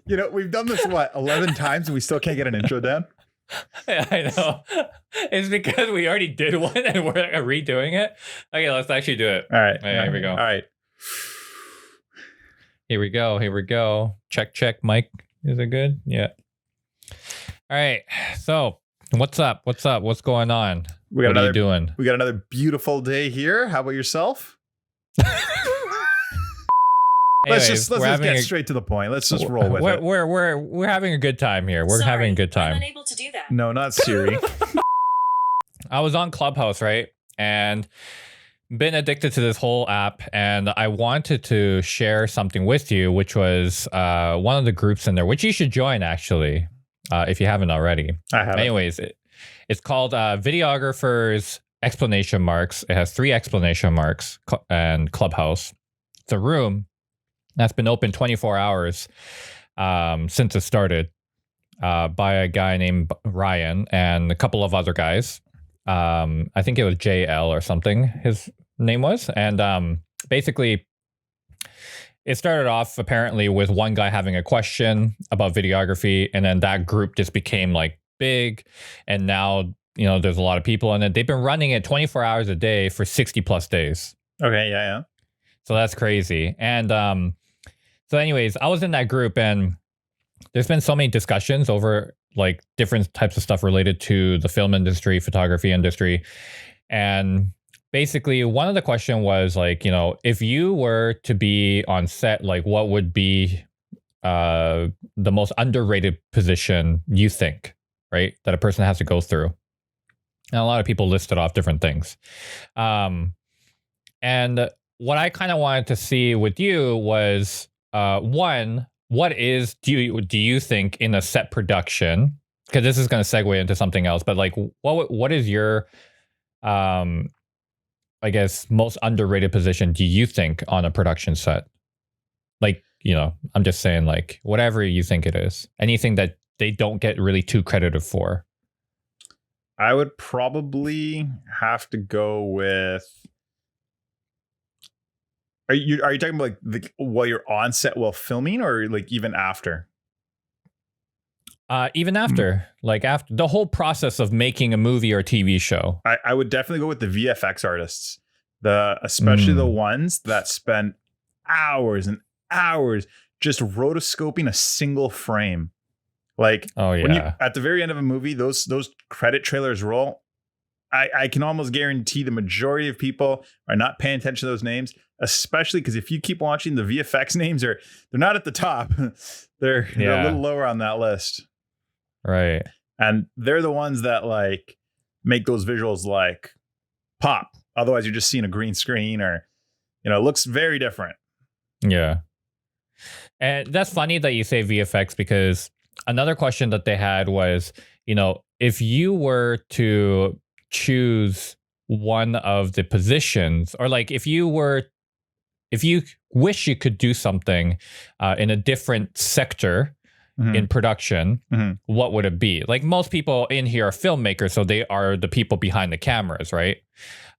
You know, we've done this, 11 times and we still can't get an intro down? Yeah, I know. It's because we already did one and we're redoing it. Okay, let's actually do it. All right. Here we go. All right. Here we go. Check, Mike. Is it good? Yeah. All right. So, what's up? What's going on? What are you doing? We got another beautiful day here. How about yourself? Let's just get straight to the point. Let's just roll with it. We're having a good time here. We're having a good time. I'm unable to do that. No, not Siri. I was on Clubhouse, right? And been addicted to this whole app, and I wanted to share something with you, which was one of the groups in there, which you should join actually, if you haven't already. I haven't. Anyways, it's called Videographers exclamation marks. It has 3 exclamation marks and Clubhouse. It's a room that's been open 24 hours since it started by a guy named Ryan and a couple of other guys. I think it was JL or something his name was. And basically, it started off apparently with one guy having a question about videography. And then that group just became like big. And now, you know, there's a lot of people in it. They've been running it 24 hours a day for 60 plus days. Okay, yeah. So that's crazy. And so anyways, I was in that group and there's been so many discussions over like different types of stuff related to the film industry, photography industry. And basically one of the question was like, you know, if you were to be on set, like what would be the most underrated position you think, right? That a person has to go through. And a lot of people listed off different things. And what I kind of wanted to see with you was, one, what do you think in a set production? Because this is going to segue into something else. But like, what is your, I guess, most underrated position do you think on a production set? Like, you know, I'm just saying, like, whatever you think it is, anything that they don't get really too credited for. I would probably have to go with. Are you talking about like while you're on set while filming, or like even after? Even after, like after the whole process of making a movie or TV show. I would definitely go with the VFX artists, especially the ones that spend hours and hours just rotoscoping a single frame. Like, oh yeah, when at the very end of a movie, those credit trailers roll. I can almost guarantee the majority of people are not paying attention to those names, especially because if you keep watching, the VFX names they're not at the top. they're a little lower on that list. Right. And they're the ones that like make those visuals like pop. Otherwise, you're just seeing a green screen or, you know, it looks very different. Yeah. And that's funny that you say VFX, because another question that they had was, you know, if you were to choose one of the positions, or like if you wish you could do something in a different sector in production, what would it be? Like most people in here are filmmakers, so they are the people behind the cameras, right?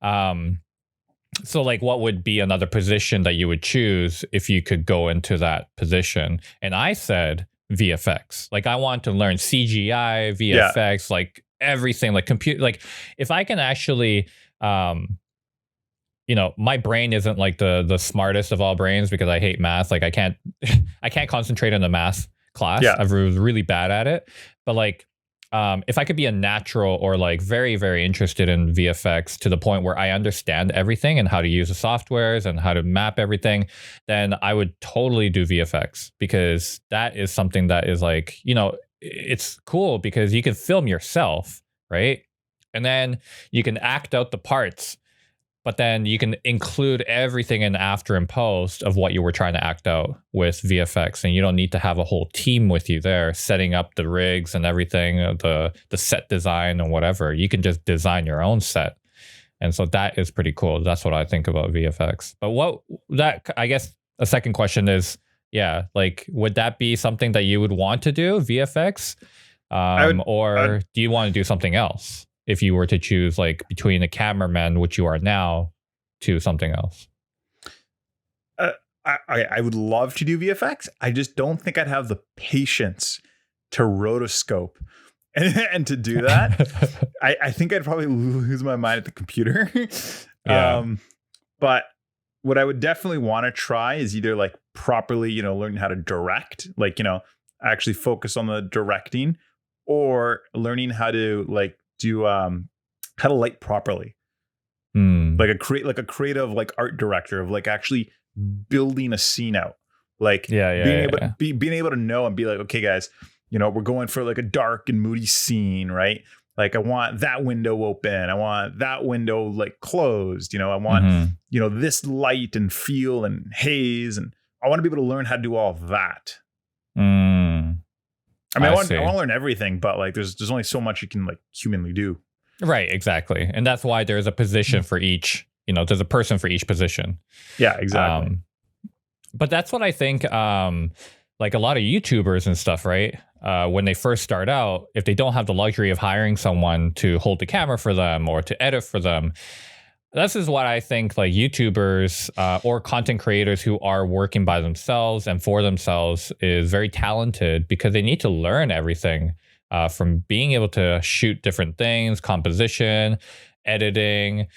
So like what would be another position that you would choose if you could go into that position? And I said VFX. Like I want to learn CGI, VFX, like everything, like compute, like if I can actually you know, my brain isn't like the smartest of all brains because I hate math. Like I can't concentrate in the math class. I was really bad at it. But like if I could be a natural or like very, very interested in VFX to the point where I understand everything and how to use the softwares and how to map everything, then I would totally do VFX, because that is something that is like, you know, it's cool because you can film yourself, right? And then you can act out the parts, but then you can include everything in after and post of what you were trying to act out with VFX. And you don't need to have a whole team with you there setting up the rigs and everything, the set design and whatever. You can just design your own set. And so that is pretty cool. That's what I think about VFX. But I guess a second question is, yeah, like, would that be something that you would want to do, VFX? Or do you want to do something else if you were to choose, like, between a cameraman, which you are now, to something else? I would love to do VFX. I just don't think I'd have the patience to rotoscope and to do that. I think I'd probably lose my mind at the computer. But what I would definitely want to try is either like properly, learning how to direct, like, actually focus on the directing, or learning how to like do how to light properly. Like a creative like art director of like actually building a scene out. Like being able to know and be like, okay, guys, we're going for like a dark and moody scene, right? Like I want that window open. I want that window like closed. I want, this light and feel and haze. And I want to be able to learn how to do all of that. I mean, I want to learn everything, but like there's only so much you can like humanly do. Right, exactly. And that's why there's a position for each, there's a person for each position. Yeah, exactly. But that's what I think, like a lot of YouTubers and stuff, right? When they first start out, if they don't have the luxury of hiring someone to hold the camera for them or to edit for them, this is what I think like YouTubers or content creators who are working by themselves and for themselves is very talented, because they need to learn everything from being able to shoot different things, composition, editing,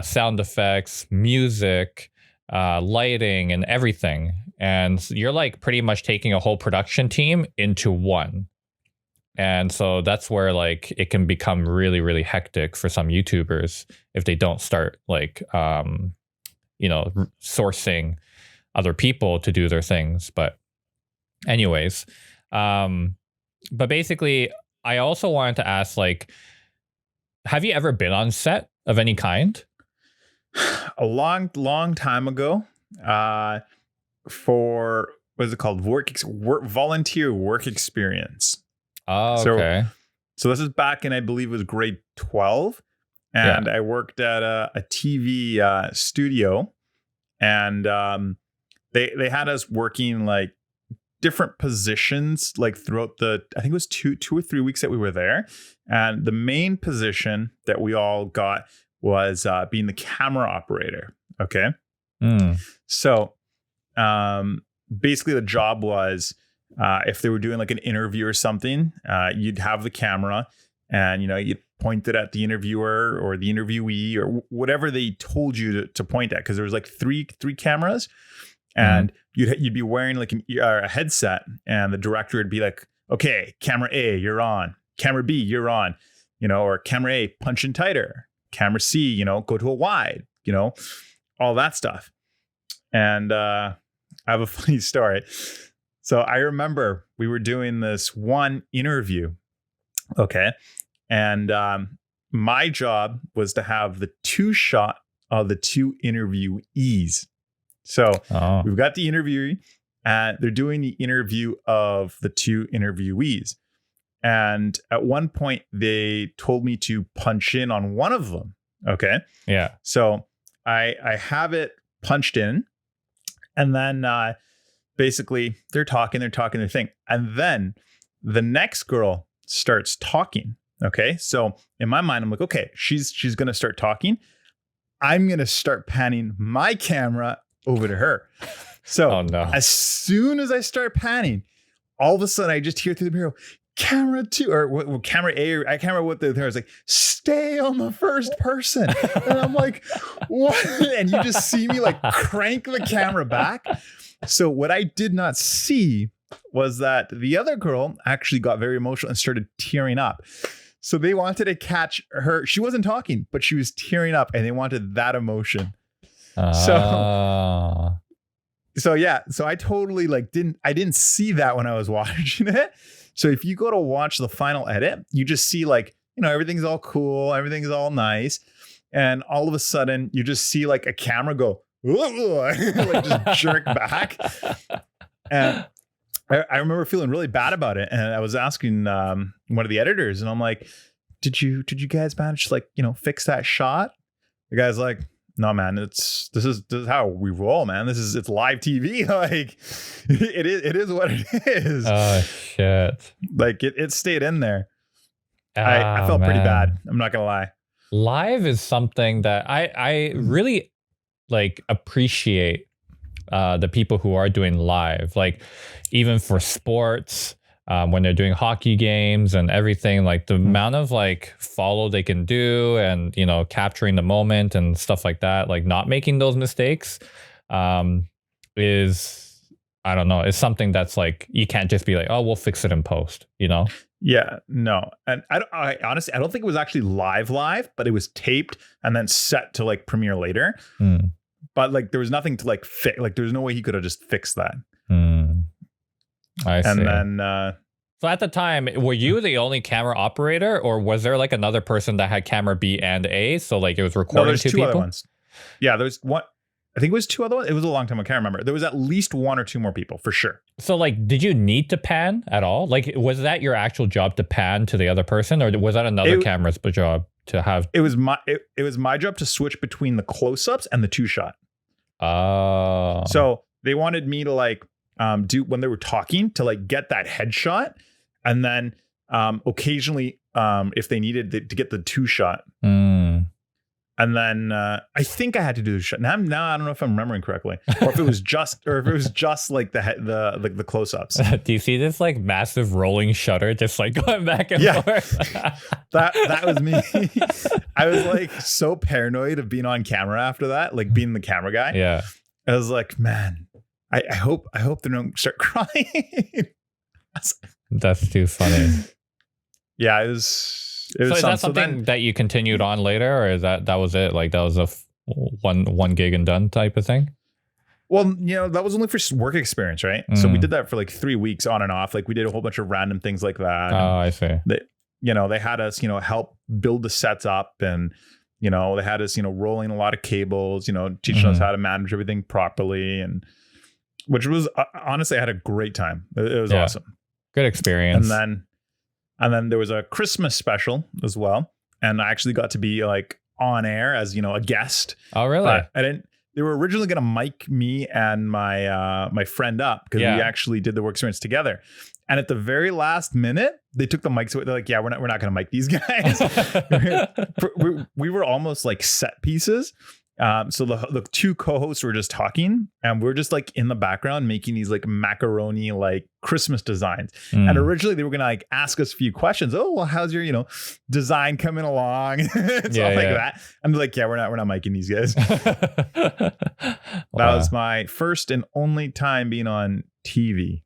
sound effects, music, lighting, and everything. And you're like pretty much taking a whole production team into one. And so that's where like it can become really, really hectic for some YouTubers if they don't start like, sourcing other people to do their things. But anyways, but basically, I also wanted to ask, like, have you ever been on set of any kind? A long time ago, for what is it called? Volunteer work experience. Oh, okay. So this is back in, I believe it was grade 12. And I worked at a TV studio, and they had us working like different positions like throughout I think it was two or 3 weeks that we were there. And the main position that we all got was being the camera operator. Okay. So basically the job was, if they were doing like an interview or something, you'd have the camera and, you'd point it at the interviewer or the interviewee or whatever they told you to point at. Cause there was like three cameras, and you'd be wearing like a headset, and the director would be like, okay, camera A, you're on. Camera B, you're on. Or camera A, punch in tighter. Camera C, go to a wide, all that stuff. And I have a funny story. So I remember we were doing this one interview. Okay. And my job was to have the two shot of the two interviewees. So we've got the interviewee, and they're doing the interview of the two interviewees. And at one point, they told me to punch in on one of them. Okay. Yeah. So I have it punched in, and then basically they're talking their thing. And then the next girl starts talking. Okay. So in my mind, I'm like, okay, she's going to start talking. I'm going to start panning my camera over to her. So as soon as I start panning, all of a sudden I just hear through the mirror, camera 2 or camera A, or I can't remember what I was like, stay on the first person. And I'm like, what? And you just see me like crank the camera back. So what I did not see was that the other girl actually got very emotional and started tearing up. So they wanted to catch her. She wasn't talking, but she was tearing up, and they wanted that emotion. So yeah. So I totally didn't see that when I was watching it. So if you go to watch the final edit, you just see like, everything's all cool. Everything's all nice. And all of a sudden you just see like a camera go, like just jerk back. And I remember feeling really bad about it. And I was asking one of the editors, and I'm like, did you guys manage to fix that shot? The guy's like, no, man, this is how we roll, man. It's live TV. Like it is what it is. Oh shit. Like it stayed in there. I felt pretty bad. I'm not gonna lie. Live is something that I really appreciate the people who are doing live, like even for sports, when they're doing hockey games and everything, like the amount of like follow they can do and, you know, capturing the moment and stuff like that, like not making those mistakes is, I don't know, is something that's like, you can't just be like, oh, we'll fix it in post, you know? Yeah, no. And I honestly, I don't think it was actually live, but it was taped and then set to like premiere later. But like, there was nothing to like fix. Like, there's no way he could have just fixed that. I see. And then, so at the time, were you the only camera operator, or was there like another person that had camera B and A? So like it was recording there's two two people? other ones. Yeah, there's one. I think it was two other ones. It was a long time. I can't remember. There was at least one or two more people for sure. So like, did you need to pan at all? Like, was that your actual job to pan to the other person, or was that another camera's job to have? It was my job to switch between the close-ups and the two shot. Oh. So they wanted me to like do when they were talking to like get that headshot, and then occasionally if they needed to get the two shot. And then I think I had to do the shot. Now I don't know if I'm remembering correctly, or if it was just like the close-ups. Do you see this like massive rolling shutter just like going back and forth? that was me. I was like so paranoid of being on camera after that, like being the camera guy. Yeah, I was like, man, I hope they don't start crying. That's too funny. Yeah, it was. So is that something that you continued on later, or is that was it? Like that was a one gig and done type of thing? Well, you know, that was only for work experience, right? So we did that for like 3 weeks on and off. Like we did a whole bunch of random things like that. Oh, I see. They had us, help build the sets up, and they had us, rolling a lot of cables, teaching us how to manage everything properly, and which was honestly, I had a great time. It was awesome. Good experience. And then there was a Christmas special as well. And I actually got to be like on air as, a guest. Oh, really? But they were originally going to mic me and my friend up because we actually did the work experience together. And at the very last minute, they took the mics away. They're like, yeah, we're not going to mic these guys. we were almost like set pieces. So the two co-hosts were just talking, and we're just like in the background making these like macaroni like Christmas designs. And originally they were gonna like ask us a few questions. Oh, well, how's your design coming along? Stuff like that. And they're like, yeah, we're not micing these guys. That was my first and only time being on TV.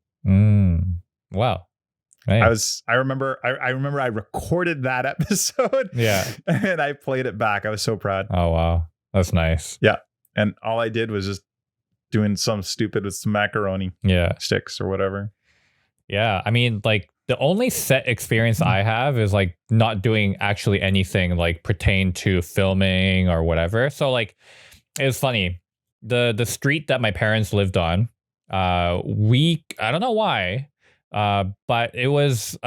Wow. Nice. I remember I recorded that episode. Yeah. And I played it back. I was so proud. Oh wow. That's nice. Yeah. And all I did was just doing some stupid with some macaroni sticks or whatever. Yeah. I mean, like the only set experience I have is like not doing actually anything like pertain to filming or whatever. So like, it was funny. The street that my parents lived on, I don't know why, but it was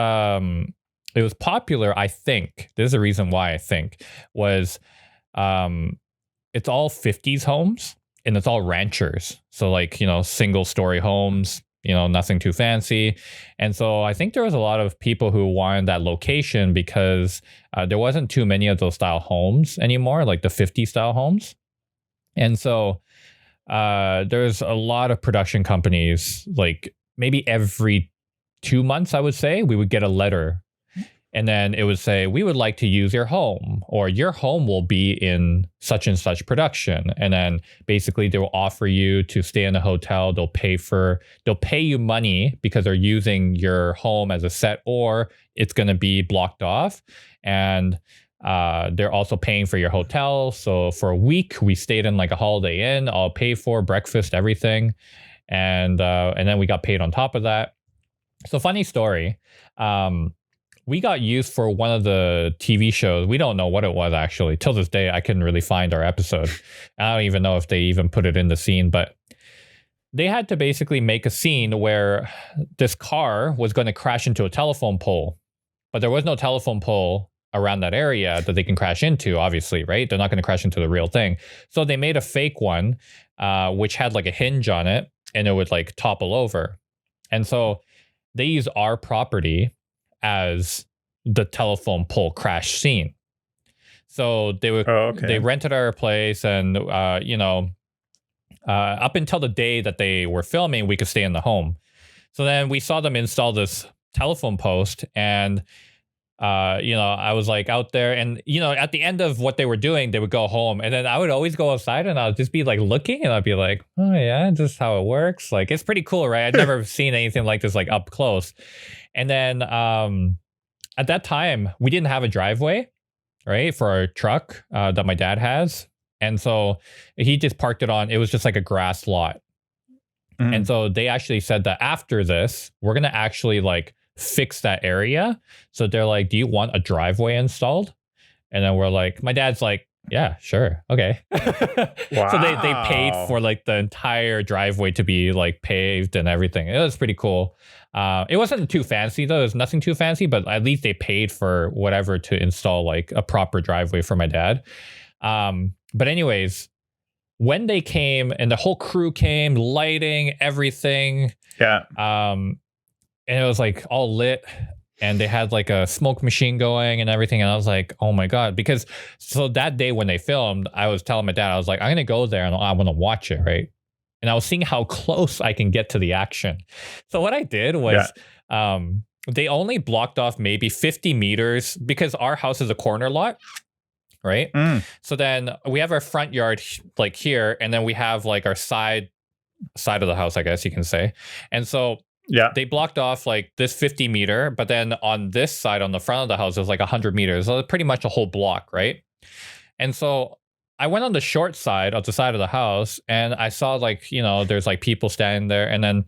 popular. I think there's a reason why I think was, it's all 50s homes and it's all ranchers. So like, single story homes, nothing too fancy. And so I think there was a lot of people who wanted that location because there wasn't too many of those style homes anymore, like the 50 style homes. And so there's a lot of production companies, like maybe every 2 months, I would say, we would get a letter. And then it would say, we would like to use your home, or your home will be in such and such production. And then basically they will offer you to stay in a hotel. They'll pay you money because they're using your home as a set, or it's going to be blocked off. And they're also paying for your hotel. So for a week, we stayed in like a Holiday Inn, all paid for, breakfast, everything. And then we got paid on top of that. So funny story. We got used for one of the TV shows. We don't know what it was, actually. Till this day, I couldn't really find our episode. I don't even know if they even put it in the scene, but they had to basically make a scene where this car was going to crash into a telephone pole, but there was no telephone pole around that area that they can crash into, obviously, right? They're not going to crash into the real thing. So they made a fake one, which had like a hinge on it, and it would like topple over. And so they used our property as the telephone pole crash scene. So they rented our place, and up until the day that they were filming, we could stay in the home. So then we saw them install this telephone post, and I was like out there, and at the end of what they were doing, they would go home, and then I would always go outside, and I'd just be like looking, and I'd be like, oh yeah, this is how it works. Like, it's pretty cool, right? I'd never seen anything like this, like up close. And then at that time, we didn't have a driveway, right, for our truck that my dad has, and so he just parked it on. It was just like a grass lot, and so they actually said that after this, we're gonna actually like fix that area. So they're like, do you want a driveway installed? And then we're like, my dad's like, yeah, sure, okay. Wow. So they paid for like the entire driveway to be like paved and everything. It was pretty cool. It wasn't too fancy though. It was nothing too fancy, but at least they paid for whatever to install like a proper driveway for my dad. But anyways, when they came and the whole crew came, lighting, everything. Yeah. And it was like all lit, and they had like a smoke machine going and everything. And I was like, oh my God. Because so that day when they filmed, I was telling my dad, I was like, I'm going to go there and I want to watch it, right? And I was seeing how close I can get to the action. So what I did was they only blocked off maybe 50 meters because our house is a corner lot, right? So then we have our front yard like here, and then we have like our side of the house, I guess you can say. And so they blocked off like this 50 meter, but then on this side, on the front of the house, is like 100 meters. So pretty much a whole block, right? And so I went on the short side of the side of the house, and I saw like, there's like people standing there. And then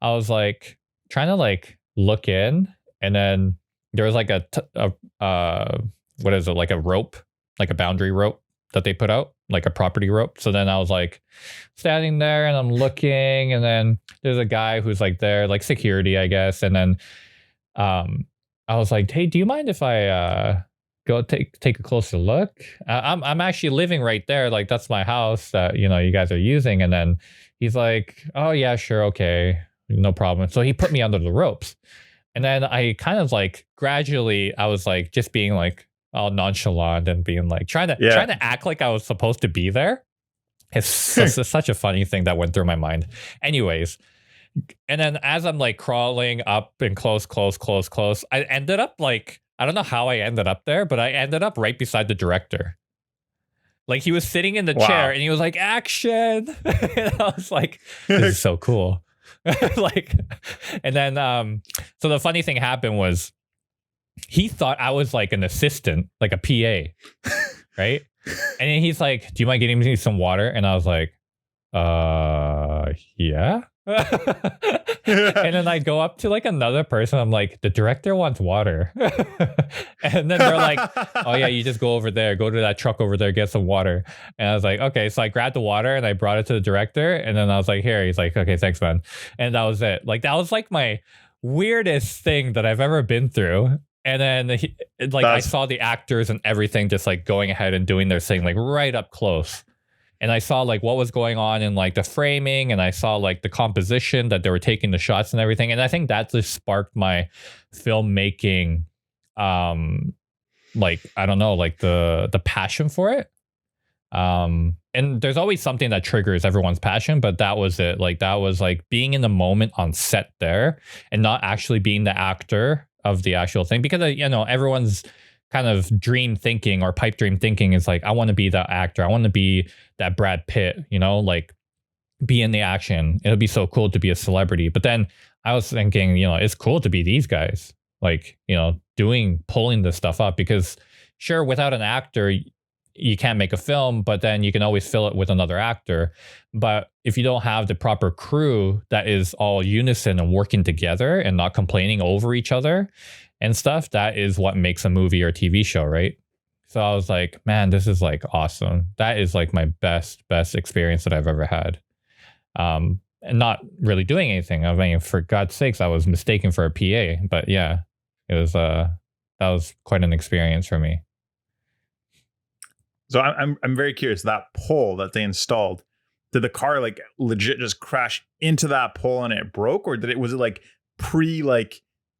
I was like trying to like look in, and then there was like what is it? Like a rope, like a boundary rope that they put out, like a property rope. So then I was like standing there, and I'm looking, and then there's a guy who's like there, like security, I guess. And then I was like, hey, do you mind if I go take a closer look? I'm actually living right there. Like, that's my house that, you guys are using. And then he's like, oh yeah, sure. Okay. No problem. So he put me under the ropes. And then I kind of like gradually, I was like just being like all nonchalant and being like trying to act like I was supposed to be there. It's such a funny thing that went through my mind. Anyways, and then as I'm like crawling up and close, I ended up like, I don't know how I ended up there, but I ended up right beside the director. Like, he was sitting in the chair, and he was like, action. And I was like, this is so cool. Like, and then so the funny thing happened was he thought I was like an assistant, like a PA, right? And then he's like, do you mind getting me some water? And I was like, yeah. And then I go up to like another person. I'm like, the director wants water. And then they're like, oh yeah, you just go over there, go to that truck over there, get some water. And I was like, okay. So I grabbed the water and I brought it to the director. And then I was like, here. He's like, okay, thanks, man. And that was it. Like, that was like my weirdest thing that I've ever been through. And then I saw the actors and everything just like going ahead and doing their thing like right up close. And I saw like what was going on in like the framing, and I saw like the composition that they were taking the shots and everything. And I think that just sparked my filmmaking, like, I don't know, like the passion for it. And there's always something that triggers everyone's passion, but that was it. Like, that was like being in the moment on set there and not actually being the actor of the actual thing, because everyone's kind of dream thinking or pipe dream thinking is like, I want to be that actor. I want to be that Brad Pitt, like be in the action. It'll be so cool to be a celebrity. But then I was thinking, it's cool to be these guys, like, pulling this stuff up, because sure, without an actor, you can't make a film, but then you can always fill it with another actor. But if you don't have the proper crew that is all unison and working together and not complaining over each other and stuff, that is what makes a movie or TV show, right? So I was like, man, this is like awesome. That is like my best experience that I've ever had. And not really doing anything. I mean, for God's sakes, I was mistaken for a PA. But yeah, it was that was quite an experience for me. So I'm very curious, that pole that they installed, did the car like legit just crash into that pole and it broke, or was it like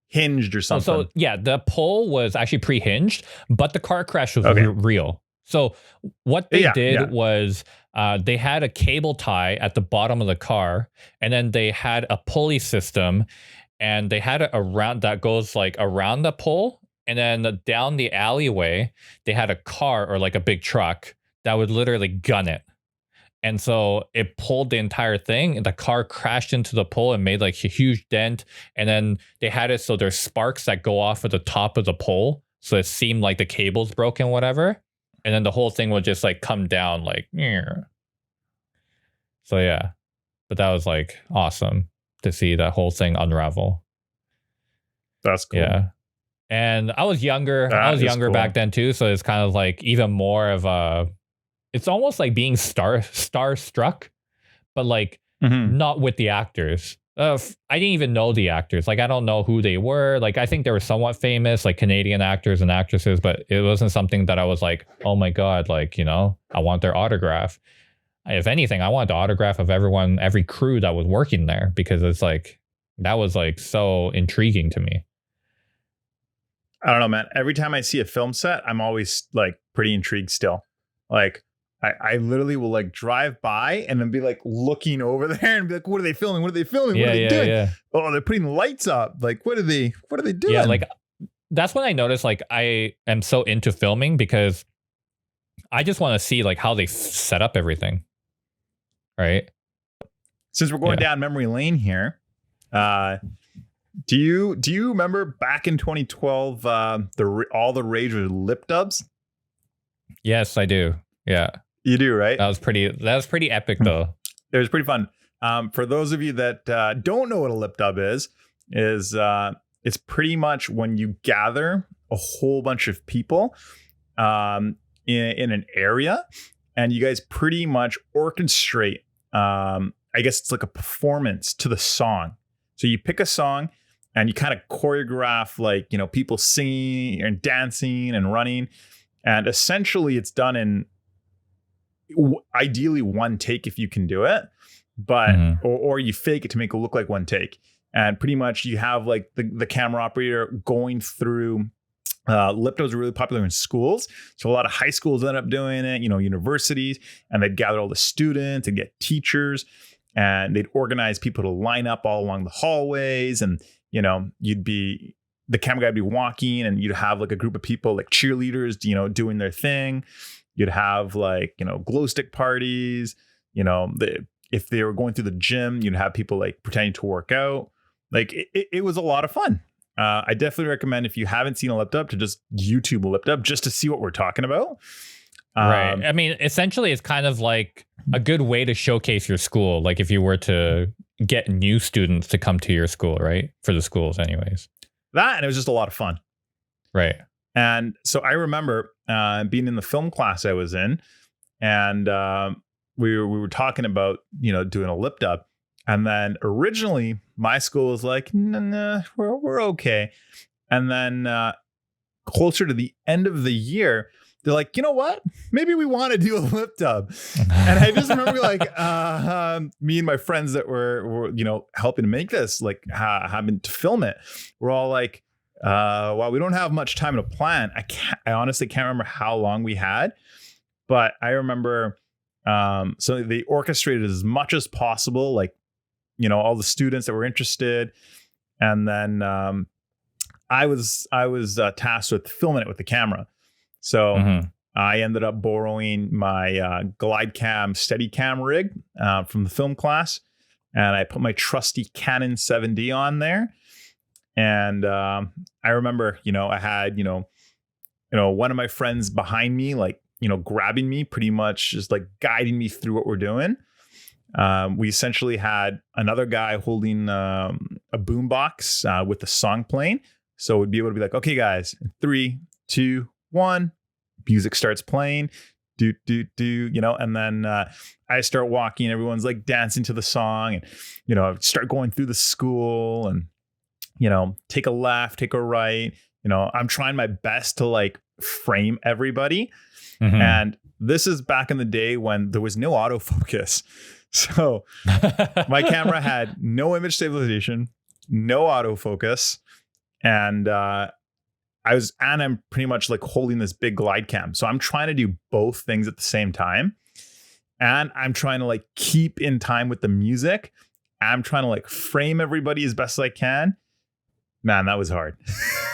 hinged or something? So yeah, the pole was actually pre-hinged, but the car crash was real. So what they Yeah, did yeah. was they had a cable tie at the bottom of the car, and then they had a pulley system, and they had it around that goes like around the pole, and then down the alleyway, they had a car or like a big truck that would literally gun it. And so it pulled the entire thing, and the car crashed into the pole and made like a huge dent. And then they had it so there's sparks that go off at the top of the pole. So it seemed like the cable's broken, whatever. And then the whole thing would just like come down like, "Nyeh." So yeah. But that was like awesome to see that whole thing unravel. That's cool. Yeah. And I was younger. That I was is younger cool. back then too. So it's kind of like even more of a, it's almost like being starstruck, but like Mhm. not with the actors. I didn't even know the actors. Like, I don't know who they were. Like, I think they were somewhat famous, like Canadian actors and actresses, but it wasn't something that I was like, oh my God, like, you know, I want their autograph. If anything, I want the autograph of everyone, every crew that was working there, because it's like, that was like so intriguing to me. I don't know, man. Every time I see a film set, I'm always like pretty intrigued still. Like, I literally will like drive by and then be like looking over there and be like, what are they filming? What are they filming? What are they doing? Yeah. Oh, they're putting lights up. Like, what are they doing? Yeah, like that's when I noticed like I am so into filming, because I just want to see like how they set up everything. Right. Since we're going down memory lane here, do you remember back in 2012 all the rage with LipDubs? Yes, I do. Yeah. You do, right? That was pretty epic though. It was pretty fun. For those of you that don't know what a LipDub is it's pretty much when you gather a whole bunch of people in an area, and you guys pretty much orchestrate. I guess it's like a performance to the song. So you pick a song and you kind of choreograph, like, you know, people singing and dancing and running, and essentially it's done in ideally one take if you can do it, but or you fake it to make it look like one take. And pretty much you have like the camera operator going through. LipDubs are really popular in schools, so a lot of high schools end up doing it, you know, universities, and they'd gather all the students and get teachers, and they'd organize people to line up all along the hallways, and you know, the camera guy would be walking, and you'd have like a group of people like cheerleaders, you know, doing their thing. You'd have like, you know, glow stick parties, you know, if they were going through the gym, you'd have people like pretending to work out. Like it was a lot of fun. I definitely recommend, if you haven't seen a LipDub, to just YouTube a LipDub just to see what we're talking about. Right. I mean, essentially, it's kind of like a good way to showcase your school. Like if you were to get new students to come to your school, right? For the schools anyways. That, and it was just a lot of fun. Right. And so I remember being in the film class I was in, and we were talking about, you know, doing a LipDub. And then originally my school was like, nah, we're okay. And then closer to the end of the year, they're like, you know what? Maybe we want to do a LipDub. And I just remember like me and my friends that were you know, helping to make this, like having to film it. We're all like, well, we don't have much time to plan. I honestly can't remember how long we had, but I remember so they orchestrated as much as possible, like, you know, all the students that were interested. And then I was tasked with filming it with the camera. So I ended up borrowing my GlideCam Steadicam rig from the film class, and I put my trusty Canon 7D on there. And I remember, you know, I had, you know, one of my friends behind me, like, you know, grabbing me, pretty much just like guiding me through what we're doing. We essentially had another guy holding a boombox with the song playing. So we'd be able to be like, okay, guys, 3, 2, 1, music starts playing, do, you know, and then I start walking, everyone's like dancing to the song, and, you know, start going through the school, and, you know, take a left, take a right, you know, I'm trying my best to like frame everybody. And this is back in the day when there was no autofocus. So my camera had no image stabilization, no autofocus. And I'm pretty much like holding this big glide cam. So I'm trying to do both things at the same time. And I'm trying to like keep in time with the music. I'm trying to like frame everybody as best as I can. Man, that was hard.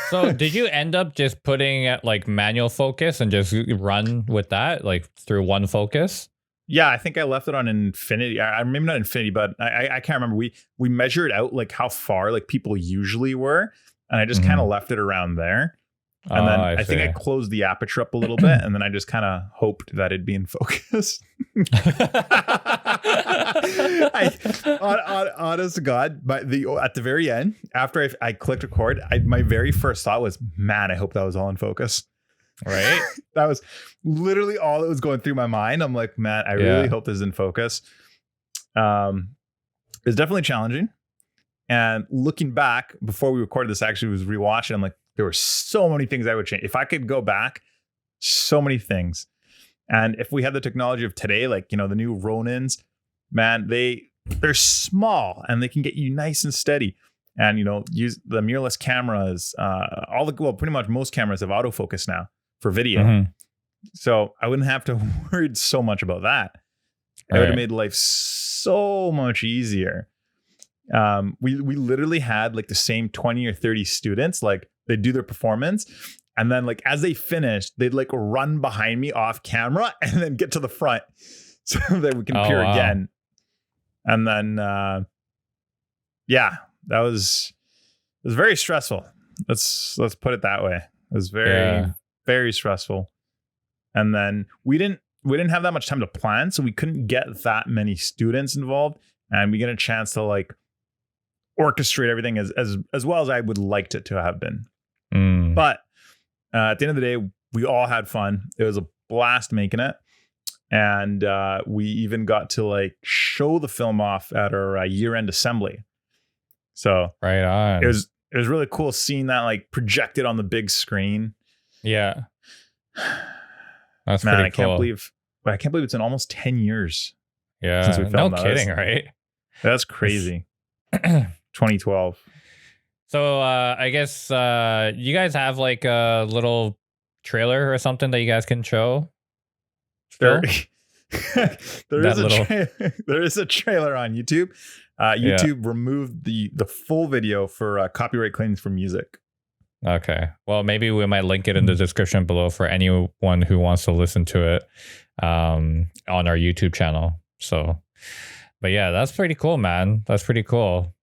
So did you end up just putting it like manual focus and just run with that, like through one focus? Yeah, I think I left it on infinity. Maybe not infinity, but I can't remember. We measured out like how far like people usually were. And I just kind of left it around there. And then I think I closed the aperture up a little bit, and then I just kind of hoped that it'd be in focus. Honest to God, at the very end, after I clicked record, my very first thought was, man, I hope that was all in focus. Right? That was literally all that was going through my mind. I'm like, man, I really hope this is in focus. It's definitely challenging. And looking back, before we recorded this, actually was rewatching. I'm like, there were so many things I would change. If I could go back, so many things. And if we had the technology of today, like, you know, the new Ronins, man, they're small and they can get you nice and steady. And, you know, use the mirrorless cameras. Pretty much most cameras have autofocus now for video. Mm-hmm. So I wouldn't have to worry so much about that. It would have made life so much easier. We literally had like the same 20 or 30 students, like they'd do their performance. And then like, as they finished, they'd like run behind me off camera and then get to the front so that we can appear again. And then, that was very stressful. Let's put it that way. It was very stressful. And then we didn't have that much time to plan, so we couldn't get that many students involved, and we get a chance to like orchestrate everything as well as I would liked it to have been. But at the end of the day, we all had fun. It was a blast making it. And we even got to like show the film off at our year-end assembly. So right on. It was really cool seeing that like projected on the big screen. Yeah. That's pretty cool. I can't believe it's been almost 10 years. Yeah. Since we filmed no kidding, right? That's crazy. 2012. So I guess you guys have like a little trailer or something that you guys can show? There is a trailer on YouTube. YouTube removed the full video for copyright claims for music. Okay. Well, maybe we might link it in the description below for anyone who wants to listen to it on our YouTube channel. So, but yeah, that's pretty cool, man. That's pretty cool.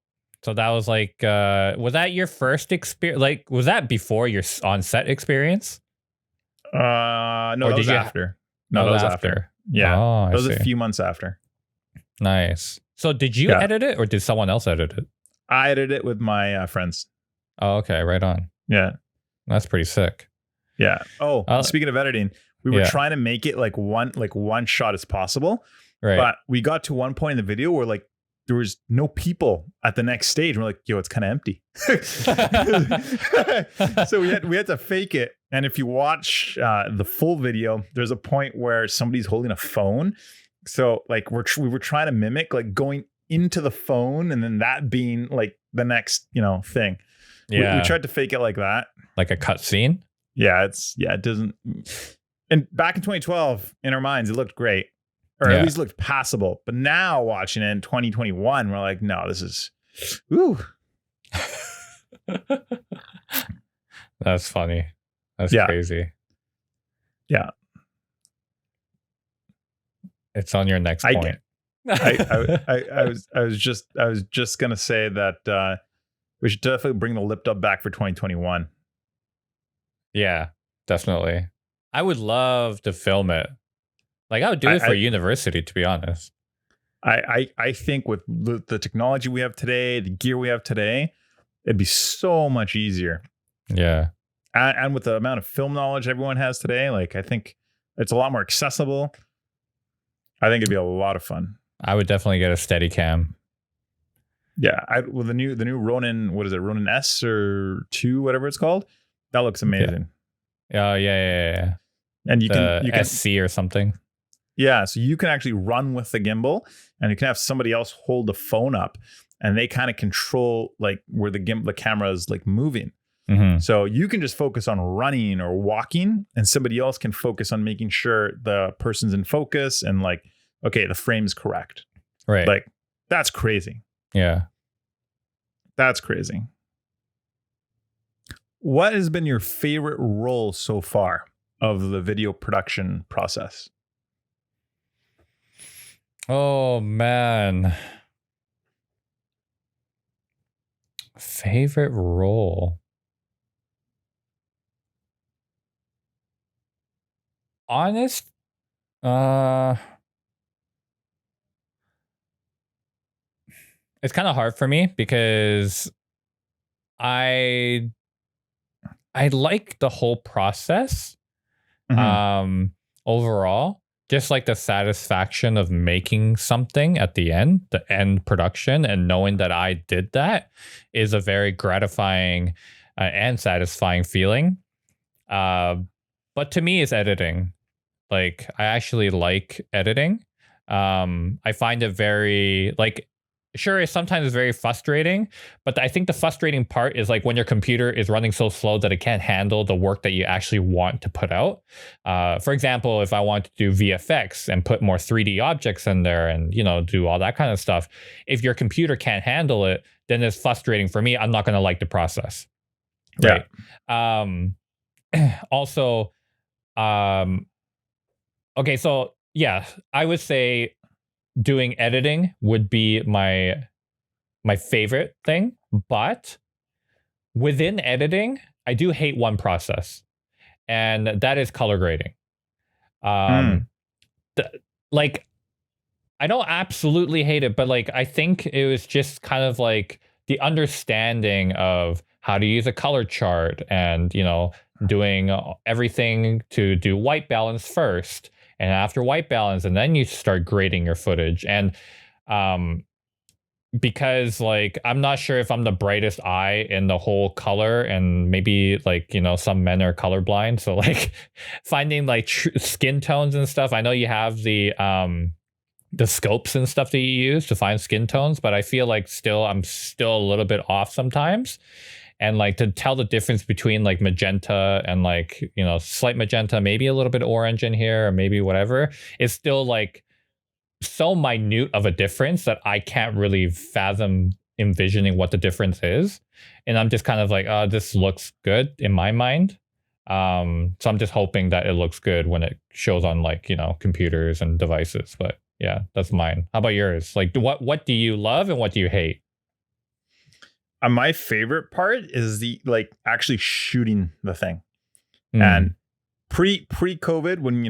So that was like, was that your first experience? Like, was that before your on-set experience? No, that was after. No, that was after. Yeah, that was a few months after. Nice. So did you edit it or did someone else edit it? I edited it with my friends. Oh, okay. Right on. Yeah. That's pretty sick. Yeah. Oh, speaking of editing, we were trying to make it like one shot as possible. Right. But we got to one point in the video where like there was no people at the next stage. We're like, yo, it's kind of empty. So we had to fake it. And if you watch the full video, there's a point where somebody's holding a phone. So like we were trying to mimic like going into the phone and then that being like the next, thing. Yeah. We tried to fake it like that. Like a cut scene? Yeah, it doesn't. And back in 2012, in our minds, it looked great. Or at least looked passable. But now watching it in 2021, we're like, no, this is ooh. That's funny. That's crazy. Yeah. It's on your next point. I was just gonna say that we should definitely bring the LipDub back for 2021. Yeah, definitely. I would love to film it. Like I would do it for university, to be honest. I think with the technology we have today, the gear we have today, it'd be so much easier. Yeah. And with the amount of film knowledge everyone has today, like I think it's a lot more accessible. I think it'd be a lot of fun. I would definitely get a Steadicam. Yeah, with the new Ronin, what is it, Ronin S or 2, whatever it's called? That looks amazing. Yeah. And you can SC or something. Yeah, so you can actually run with the gimbal, and you can have somebody else hold the phone up, and they kind of control like where the camera is like moving. Mhm. So you can just focus on running or walking, and somebody else can focus on making sure the person's in focus and like, okay, the frame's correct. Right. Like, that's crazy. Yeah. That's crazy. What has been your favorite role so far of the video production process? Oh man. Favorite role. Honest, it's kind of hard for me because I I like the whole process. Mhm. Overall, just like the satisfaction of making something at the end production, and knowing that I did that is a very gratifying and satisfying feeling. Uh, but to me, it's editing. Like, I actually like editing. I find it very like, sure, it sometimes is very frustrating, but I think the frustrating part is like when your computer is running so slow that it can't handle the work that you actually want to put out. For example, if I want to do VFX and put more 3D objects in there and, you know, do all that kind of stuff, if your computer can't handle it, then it's frustrating for me. I'm not going to like the process. Right. Also, okay, so yeah, I would say doing editing would be my favorite thing, but within editing, I do hate one process, and that is color grading. Mm. Um, like, I don't absolutely hate it, but like, I think it was just kind of like the understanding of how to use a color chart, and, you know, doing everything to do white balance first, and after white balance, and then you start grading your footage. And um, because like, I'm not sure if I'm the brightest eye in the whole color, and maybe like, you know, some men are colorblind, so like finding like skin tones and stuff. I know you have the scopes and stuff that you use to find skin tones, but I feel like I'm still a little bit off sometimes. And like, to tell the difference between like magenta and like, you know, slight magenta, maybe a little bit orange in here, or maybe whatever, is still like so minute of a difference that I can't really fathom envisioning what the difference is. And I'm just kind of like, oh, this looks good in my mind. So I'm just hoping that it looks good when it shows on, like, you know, computers and devices. But yeah, that's mine. How about yours? Like, what do you love and what do you hate? My favorite part is the like actually shooting the thing. Mm. And pre-COVID, when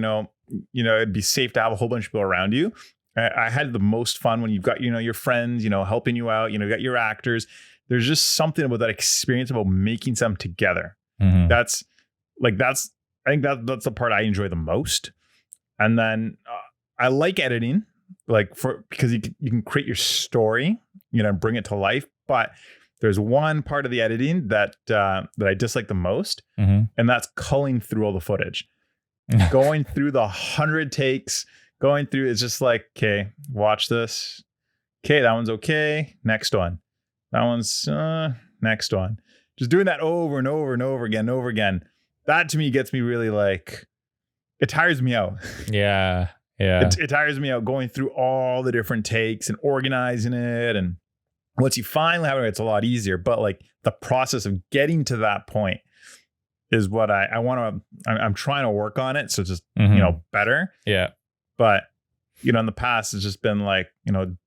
it'd be safe to have a whole bunch of people around you. I had the most fun when you've got, your friends, helping you out, you got your actors. There's just something about that experience about making something together. Mhm. I think that's the part I enjoy the most. And then I like editing, because you can create your story, bring it to life. But there's one part of the editing that I dislike the most, Mhm. and that's culling through all the footage. Going through the 100 takes, going through, it's just like, okay, watch this. Okay, that one's okay. Next one. That one's next one. Just doing that over and over and over again. That to me gets me really like, it tires me out. Yeah. Yeah. It tires me out going through all the different takes and organizing it. And once you finally have it, it's a lot easier. But like the process of getting to that point is what I want to, I'm trying to work on it. So just, better. Yeah. But, in the past, it's just been like,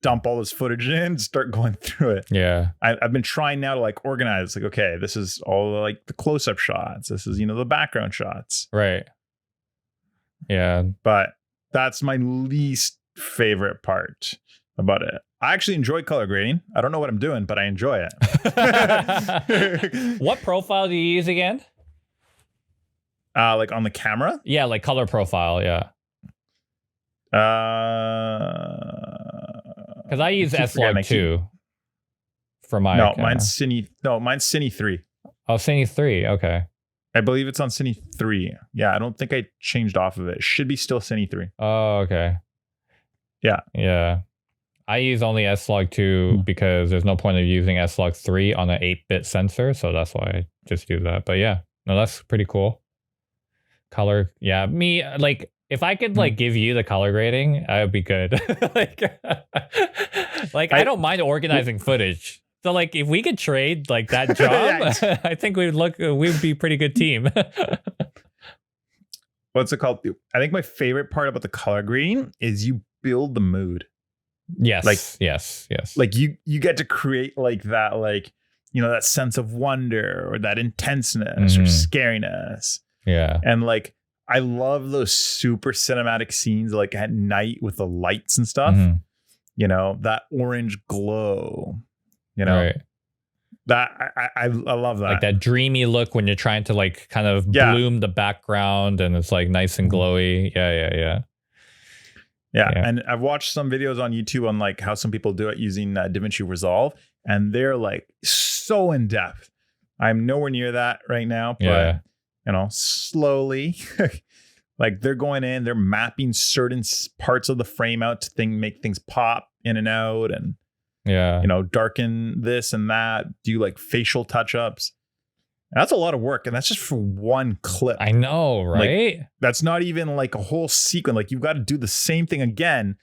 dump all this footage in, start going through it. Yeah. I've been trying now to like organize, like, okay, this is all like the close-up shots. This is, the background shots. Right. Yeah. But that's my least favorite part about it. I actually enjoy color grading. I don't know what I'm doing, but I enjoy it. What profile do you use again? Like on the camera? Yeah, like color profile. Yeah. Because I use S-Log 2 for my. No, mine's Cine 3. Oh, Cine 3. Okay. I believe it's on Cine 3. Yeah, I don't think I changed off of it. It should be still Cine 3. Oh, okay. Yeah. Yeah. I use only S-Log2 because there's no point of using S-Log3 on an 8-bit sensor, so that's why I just do that. But yeah, no, that's pretty cool. Color, yeah, me, like, if I could like give you the color grading, I would be good. like I don't mind organizing footage. So like if we could trade like that job, I think we'd be a pretty good team. What's it called? I think my favorite part about the color grading is you build the mood. Yes. Like yes. Like you get to create like that, like, you know, that sense of wonder or that intenseness or scariness. Yeah. And like I love those super cinematic scenes like at night with the lights and stuff. You know, that orange glow. You know, right. That I love that. Like that dreamy look when you're trying to like kind of bloom the background and it's like nice and glowy. Yeah. And I've watched some videos on YouTube on like how some people do it using DaVinci Resolve, and they're like so in depth. I'm nowhere near that right now, but you know, slowly, like they're going in, they're mapping certain parts of the frame out to make things pop in and out, and you know, darken this and that, do like facial touch-ups. That's a lot of work, and that's just for one clip. I know, right? Like, that's not even like a whole sequence. Like you've got to do the same thing again,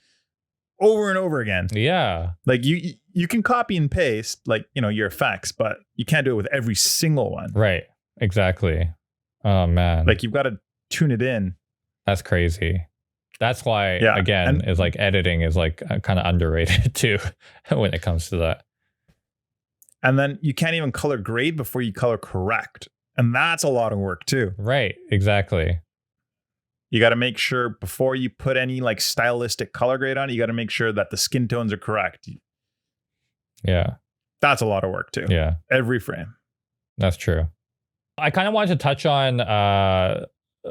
over and over again. Yeah. Like you can copy and paste, like, you know, your effects, but you can't do it with every single one. Right. Exactly. Oh man. Like you've got to tune it in. That's crazy. That's why, again, is like editing is like kind of underrated too when it comes to that. And then you can't even color grade before you color correct. And that's a lot of work too. Right. Exactly. You got to make sure before you put any like stylistic color grade on it, you got to make sure that the skin tones are correct. Yeah. That's a lot of work too. Yeah. Every frame. That's true. I kind of wanted to touch on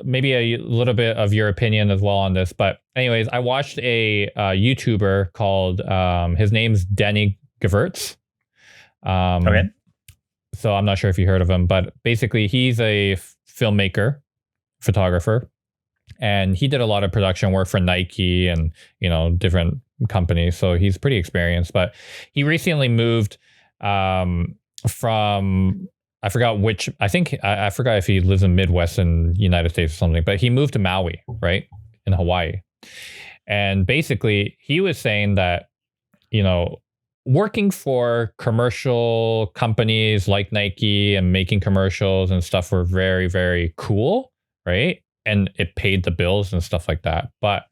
maybe a little bit of your opinion as well on this. But anyways, I watched a YouTuber called, his name's Danny Gewirtz. Okay. So I'm not sure if you heard of him, but basically he's a filmmaker, photographer, and he did a lot of production work for Nike and, you know, different companies. So he's pretty experienced, but he recently moved from, I forgot which, I forgot if he lives in Midwestern United States or something, but he moved to Maui, right? In Hawaii. And basically he was saying that, you know, working for commercial companies like Nike and making commercials and stuff were very, very cool, right? And it paid the bills and stuff like that. But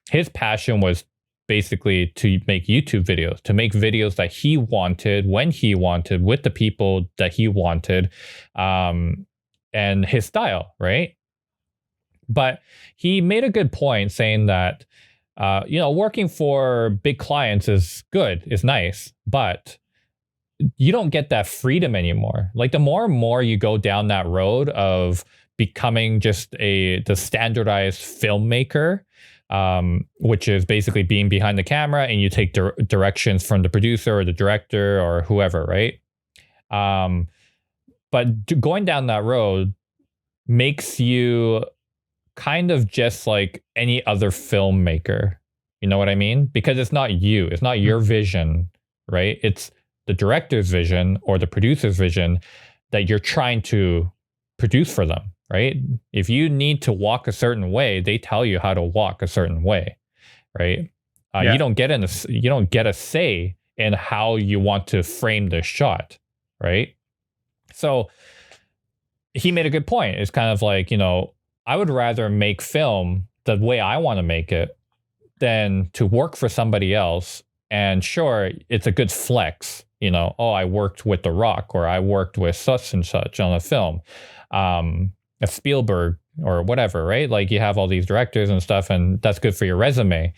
his passion was basically to make YouTube videos, to make videos that he wanted, when he wanted, with the people that he wanted, and his style, right? But he made a good point saying that, you know, working for big clients is good, is nice, but you don't get that freedom anymore. Like the more and more you go down that road of becoming just the standardized filmmaker, which is basically being behind the camera and you take directions from the producer or the director or whoever, right? But going down that road makes you kind of just like any other filmmaker. You know what I mean? Because it's not you. It's not your vision, right? It's the director's vision or the producer's vision that you're trying to produce for them, right? If you need to walk a certain way, they tell you how to walk a certain way, right? You don't get a say in how you want to frame the shot, right? So he made a good point. It's kind of like, you know, I would rather make film the way I want to make it than to work for somebody else. And sure, it's a good flex, you know, oh, I worked with The Rock or I worked with such and such on a film, a Spielberg or whatever, right? Like you have all these directors and stuff, and that's good for your resume.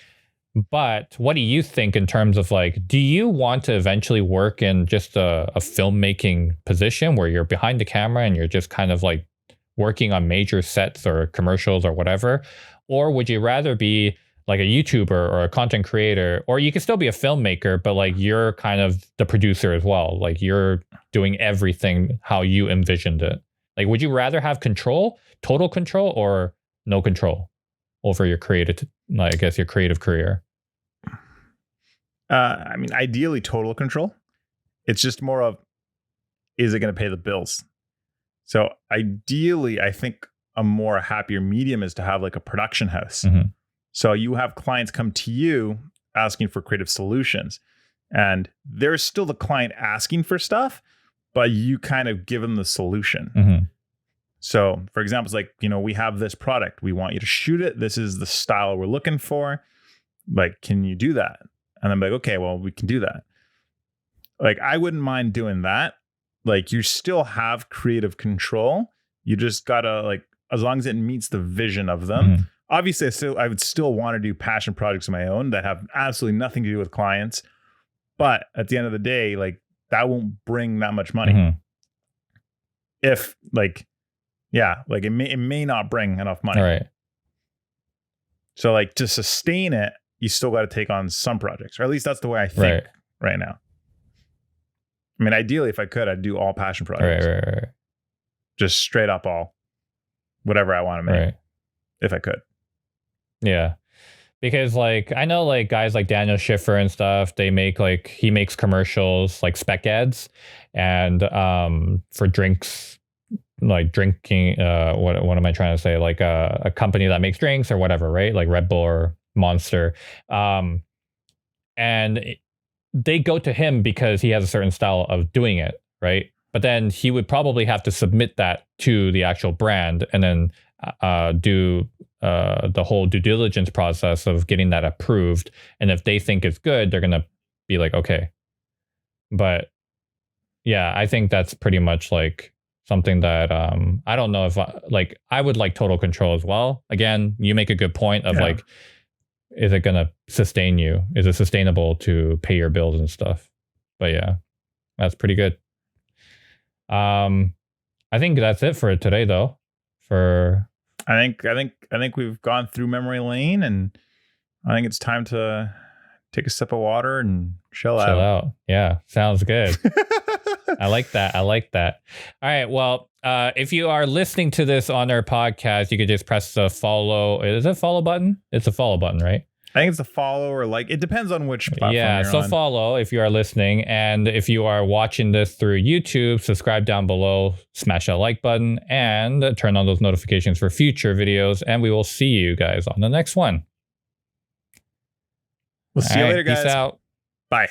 But what do you think in terms of like, do you want to eventually work in just a filmmaking position where you're behind the camera and you're just kind of like working on major sets or commercials or whatever? Or would you rather be like a YouTuber or a content creator, or you could still be a filmmaker, but like you're kind of the producer as well. Like you're doing everything how you envisioned it. Like, would you rather have control, total control, or no control over your creative, I guess, your creative career? I mean, ideally total control. It's just more of, is it going to pay the bills? So ideally, I think a more happier medium is to have like a production house. Mm-hmm. So you have clients come to you asking for creative solutions, and there's still the client asking for stuff, but you kind of give them the solution. Mm-hmm. So for example, it's like, we have this product. We want you to shoot it. This is the style we're looking for. Like, can you do that? And I'm like, okay, well, we can do that. Like, I wouldn't mind doing that. Like, you still have creative control. You just gotta, like, as long as it meets the vision of them. Mm-hmm. Obviously, I would still want to do passion projects of my own that have absolutely nothing to do with clients. But at the end of the day, like, that won't bring that much money. Mm-hmm. If like, yeah, like it may not bring enough money. Right. So like, to sustain it, you still got to take on some projects, or at least that's the way I think right now. I mean, ideally, if I could, I'd do all passion projects. Right. Just straight up all, whatever I want to make, if I could. Yeah. Because like, I know like guys like Daniel Schiffer and stuff, he makes commercials, like spec ads, and for drinks, like drinking, what am I trying to say? Like a company that makes drinks or whatever, right? Like Red Bull or Monster. And they go to him because he has a certain style of doing it, right? But then he would probably have to submit that to the actual brand and then do the whole due diligence process of getting that approved. And if they think it's good, they're going to be like, okay. But yeah, I think that's pretty much like something that I don't know if I would like total control as well. Again, you make a good point of like, is it going to sustain you? Is it sustainable to pay your bills and stuff? But yeah, that's pretty good. I think that's it for today though. I think we've gone through memory lane, and I think it's time to take a sip of water and chill out. Yeah, sounds good. I like that. All right. Well, if you are listening to this on our podcast, you could just press the follow. Is it a follow button? It's a follow button, right? I think it's a follow, or like, it depends on which platform you're so on. follow if you are listening. And if you are watching this through YouTube, subscribe down below, smash that like button, and turn on those notifications for future videos. And we will see you guys on the next one. We'll see you later, guys. Peace out. Bye.